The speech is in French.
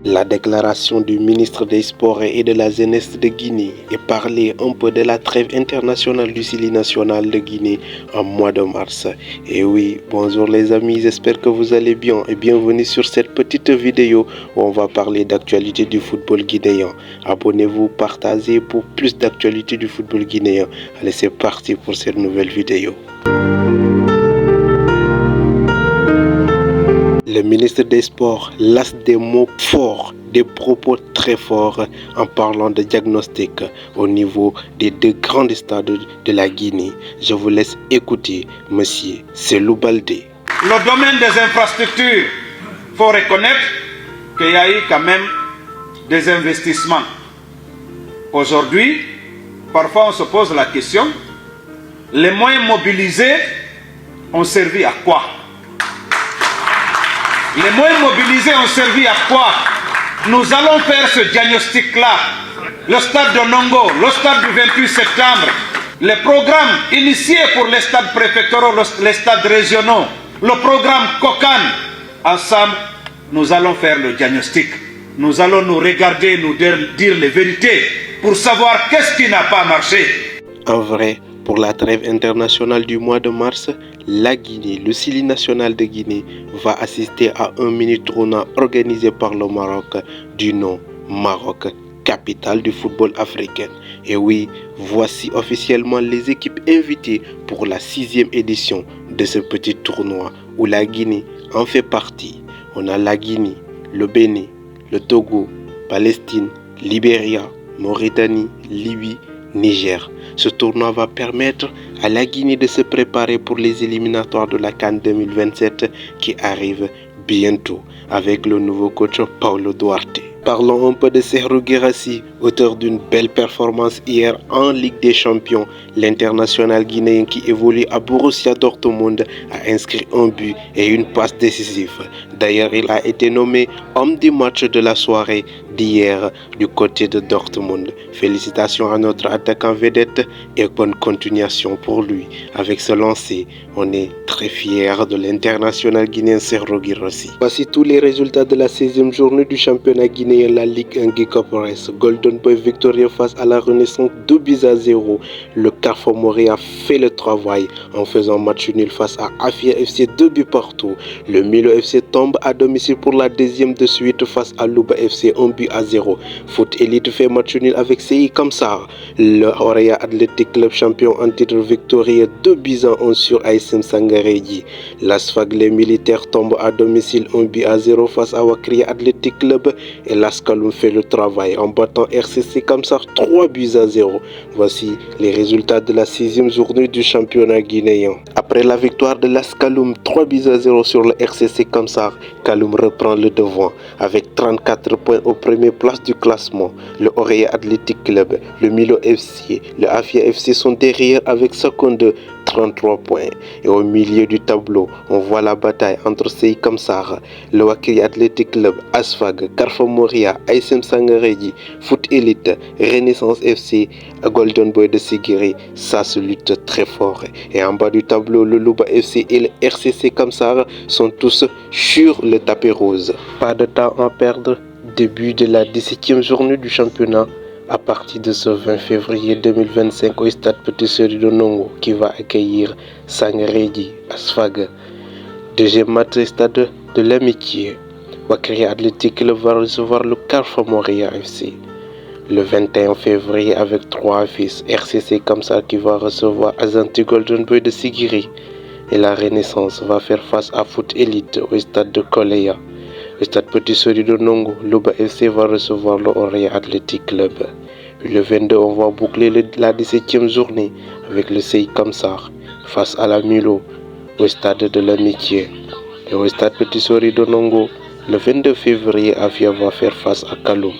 La déclaration du ministre des Sports et de la Jeunesse de Guinée est parler un peu de la trêve internationale du Sili national de Guinée en mois de mars. Et oui, bonjour les amis, j'espère que vous allez bien et bienvenue sur cette petite vidéo où on va parler d'actualité du football guinéen. Abonnez-vous, partagez pour plus d'actualité du football guinéen. Allez, c'est parti pour cette nouvelle vidéo. Le ministre des Sports lance des mots forts, des propos très forts en parlant de diagnostic au niveau des deux grands stades de la Guinée. Je vous laisse écouter, monsieur Selou Baldé. Le domaine des infrastructures, il faut reconnaître qu'il y a eu quand même des investissements. Aujourd'hui, parfois on se pose la question, les moyens mobilisés ont servi à quoi? Les moyens mobilisés ont servi à quoi? Nous allons faire ce diagnostic-là. Le stade de Nongo, le stade du 28 septembre, les programmes initiés pour les stades préfectoraux, les stades régionaux, le programme Kokan. Ensemble, nous allons faire le diagnostic. Nous allons nous regarder, nous dire les vérités pour savoir qu'est-ce qui n'a pas marché. En vrai, pour la trêve internationale du mois de mars, la Guinée, le Sili national de Guinée, va assister à un mini-tournoi organisé par le Maroc du nom Maroc, capitale du football africain. Et oui, voici officiellement les équipes invitées pour la 6e édition de ce petit tournoi où la Guinée en fait partie. On a la Guinée, le Bénin, le Togo, Palestine, Libéria, Mauritanie, Libye, Niger. Ce tournoi va permettre à la Guinée de se préparer pour les éliminatoires de la CAN 2027 qui arrivent bientôt avec le nouveau coach Paulo Duarte. Parlons un peu de Serhou Guirassy, auteur d'une belle performance hier en Ligue des Champions. L'international guinéen qui évolue à Borussia Dortmund a inscrit un but et une passe décisive. D'ailleurs, il a été nommé homme du match de la soirée d'hier du côté de Dortmund. Félicitations à notre attaquant vedette et bonne continuation pour lui. Avec ce lancer, on est très fiers de l'international guinéen Serhou Guirassy. Voici tous les résultats de la 16e journée du championnat guinéen. La Ligue 1 Guicopres, Golden Boy victorieux face à la Renaissance 2-0. Le Carrefour Moria fait le travail en faisant match nul face à Afia FC 2 partout. Le Milo FC tombe à domicile pour la 2e de suite face à Louba FC 1-0. Foot Elite fait match nul avec CI Kamsar. Le Orea Athletic Club champion en titre victorieux 2-1 sur ASM Sangareji. L'Asfag les militaires tombent à domicile 1-0 face à Wakria Athletic Club. Et l'Ascaloum fait le travail en battant RCC Kamsar 3-0. Voici les résultats de la 6e journée du championnat guinéen. Après la victoire de l'Ascaloum 3-0 sur le RCC Kamsar, Kaloum reprend le devant avec 34 points aux premières places du classement. Le Orea Athletic Club, le Milo FC, le Afia FC sont derrière avec 33 points. Et au milieu du tableau, on voit la bataille entre CI Kamsar, le Wakiri Athletic Club, Asfag, Carrefour Moria, ASM Sangareji, Foot Elite, Renaissance FC, Golden Boy de Sigiri. Ça se lutte très fort. Et en bas du tableau, le Louba FC et le RCC Kamsar sont tous sur le tapis rose. Pas de temps à perdre. Début de la 17e journée du championnat à partir de ce 20 février 2025 au stade Petit Seri de Nongo qui va accueillir Sangareji, Asfag. Deuxième match stade de l'amitié. Wakiri Athletic va recevoir le Carrefour Moria FC. Le 21 février avec 3 fils, RCC Kamsar qui va recevoir Azanti Golden Boy de Sigiri. Et la Renaissance va faire face à Foot Elite au stade de Koleya. Le stade Petit Seri de Nongo, Louba FC va recevoir le Orea Athletic Club. Le 22, on va boucler la 17e journée avec le CI Kamsar face à la Milo au stade de l'amitié. Et au stade Petit Seri de Nongo, le 22 février, Afia va faire face à Kaloum.